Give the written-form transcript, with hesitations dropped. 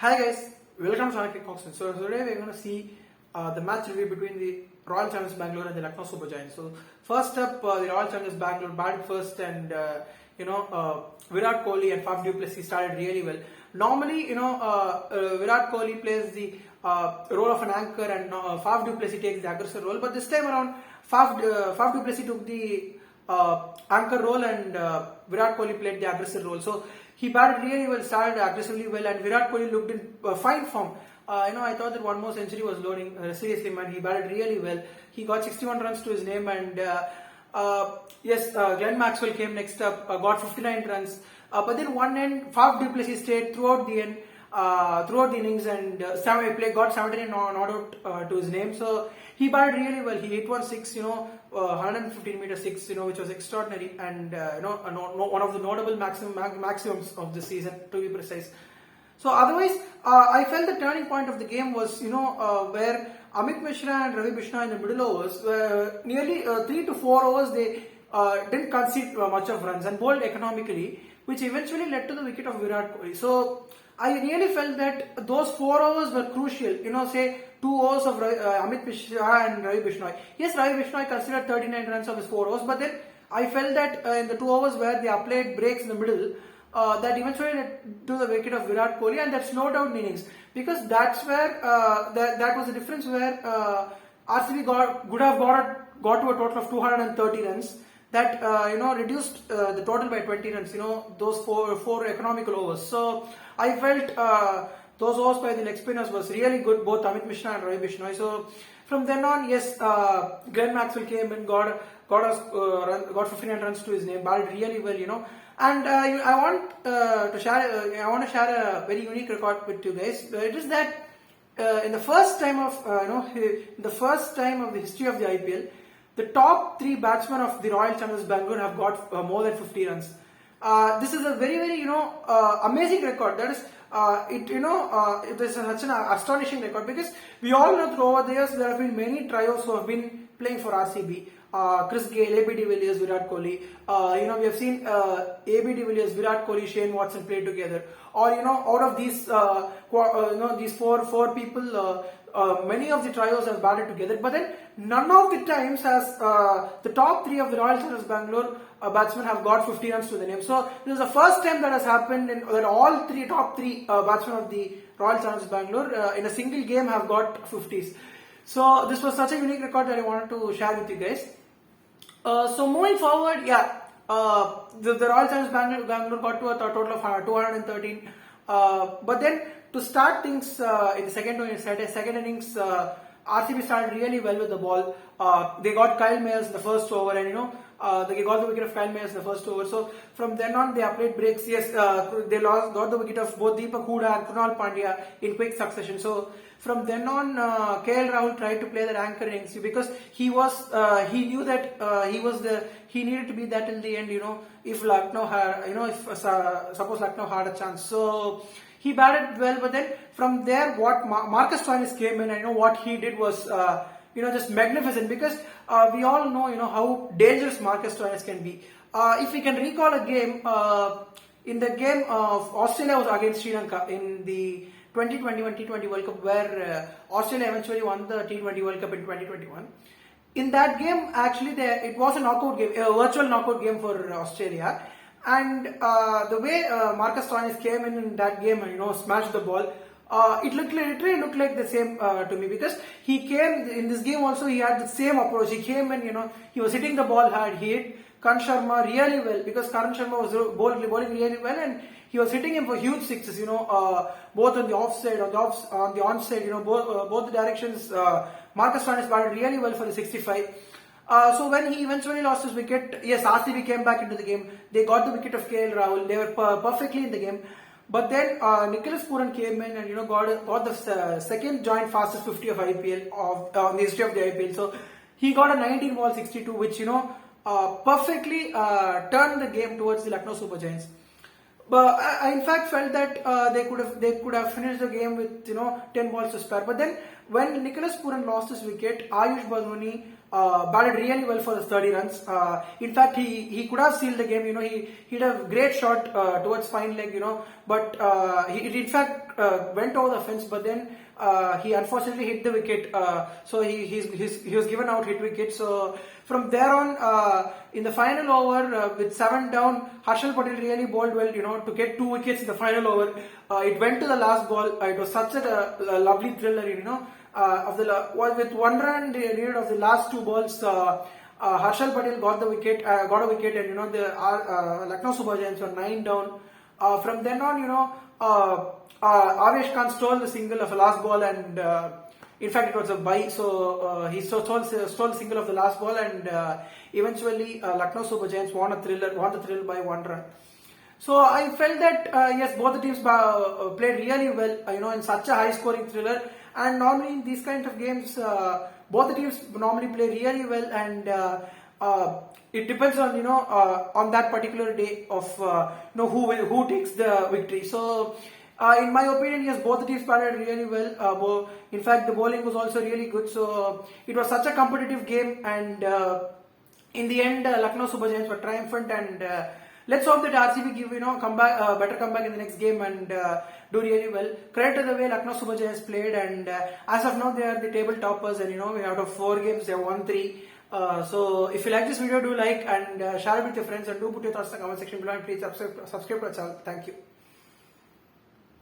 Hi guys, welcome to Cric. So today we're going to see the match review between the Royal Challengers Bangalore and the Lucknow Super Giants. So first up, the Royal Challengers Bangalore batted first, and Virat Kohli and Faf du Plessis started really well. Normally, Virat Kohli plays the role of an anchor, and Faf du Plessis takes the aggressor role. But this time around, Faf du Plessis took the anchor role, and Virat Kohli played the aggressor role. So he batted really well, started aggressively well, and Virat Kohli looked in fine form. I thought that one more century was loading. Seriously, man, he batted really well. He got 61 runs to his name, and Glenn Maxwell came next up, got 59 runs. But then one end, Faf du Plessis stayed throughout the end, throughout the innings, and got 79 not out to his name. So he batted really well. He hit 115 meter six, which was extraordinary, and one of the notable maximums of the season, to be precise. So otherwise, I felt the turning point of the game was, where Amit Mishra and Ravi Bishnoi in the middle overs, nearly 3 to 4 overs, they didn't concede much of runs and bowled economically, which eventually led to the wicket of Virat Kohli. So I really felt that those 4 overs were crucial. Say 2 overs of Amit Mishra and Ravi Bishnoi. Yes, Ravi Bishnoi considered 39 runs of his 4 overs, but then I felt that in the 2 overs where they applied breaks in the middle, that eventually led to the wicket of Virat Kohli, and that slowed down innings, because that's where that was the difference where RCB could have got to a total of 230 runs. That reduced the total by 20 runs. Those four economical overs. So I felt those overs by the leg spinners was really good, both Amit Mishra and Ravi Bishnoi. So from then on, yes, Glenn Maxwell came and got 59 runs to his name, batted really well, And I want to share a very unique record with you guys. It is that in the first time of the history of the IPL, the top 3 batsmen of the Royal Challengers Bangalore have got more than 50 runs. This is a very, very amazing record. That is, it is such an astonishing record, because we all know that over the years there have been many trios who have been playing for RCB. Cric, AB de Villiers, Virat Kohli. We have seen AB de Villiers, Virat Kohli, Shane Watson play together. Or out of these these four people, many of the trios have batted together. But then none of the times has the top 3 of the Royal Challengers Bangalore batsmen have got 50 runs to the name. So this is the first time that has happened that all top three batsmen of the Royal Challengers Bangalore in a single game have got 50s. So this was such a unique record that I wanted to share with you guys. So moving forward, the Royal Challengers Bangalore got to a total of 213. But then to start things in the second innings, RCB started really well with the ball. They got Kyle Mayers in the first over, and they got the wicket of Kyle Mayers in the first over. So from then on, they applied breaks. Yes, they got the wicket of both Deepak Hooda and Krunal Pandya in quick succession. So from then on, KL Rahul tried to play that anchor innings, because he knew that he needed to be that till the end. If Lucknow had, suppose Lucknow had a chance. So he batted well, but then from there, what Marcus Stoinis came in, and what he did was, just magnificent, because we all know, how dangerous Marcus Stoinis can be. If we can recall a game, in the game of Australia was against Sri Lanka in the 2021 T20 World Cup, where Australia eventually won the T20 World Cup in 2021. In that game, actually, it was a knockout game, a virtual knockout game for Australia. And the way Marcus Stoinis came in that game and smashed the ball, it literally looked like the same to me, because he came in this game also. He had the same approach. He came in, he was hitting the ball hard. He hit Karan Sharma really well, because Karan Sharma was bowling really well, and he was hitting him for huge sixes. Both on the offside, on the onside, both the directions. Marcus Stoinis batted really well for the 65. So when he eventually lost his wicket, yes, RCB came back into the game. They got the wicket of KL Rahul. They were perfectly in the game. But then Nicholas Pooran came in and got the second joint fastest 50 of IPL in the history of the IPL. So he got a 19 ball 62, which perfectly turned the game towards the Lucknow Super Giants. But I in fact felt that they could have finished the game with 10 balls to spare. But then when Nicholas Pooran lost his wicket, Ayush Badruni batted really well for the 30 runs. In fact, he could have sealed the game. He had a great shot towards fine leg. But it in fact went over the fence, but then he unfortunately hit the wicket. So he was given out, hit wicket. So from there on, in the final over with 7 down, Harshal Patel really bowled well, to get 2 wickets in the final over. It went to the last ball. It was such a lovely thriller, with 1 run needed of the last 2 balls. Harshal Patel got a wicket, and the Lucknow Super Giants were 9 down. From then on, Avesh Khan stole the single of the last ball, and in fact it was a bye. So he stole the single of the last ball, and eventually Lucknow Super Giants won the thrill by 1 run. So I felt that yes, both the teams played really well, in such a high-scoring thriller. And normally in these kind of games, both the teams normally play really well, and it depends on on that particular day of who takes the victory. So in my opinion, yes, both the teams played really well. In fact, the bowling was also really good. So it was such a competitive game, and in the end, Lucknow Super Giants were triumphant, and let's hope that RCB give better comeback in the next game and do really well. Credit to the way Lucknow Super Giants played, and as of now they are the table toppers, and out of 4 games they have won 3. So if you like this video, do like and share it with your friends, and do put your thoughts in the comment section below, and please subscribe to our channel. Thank you.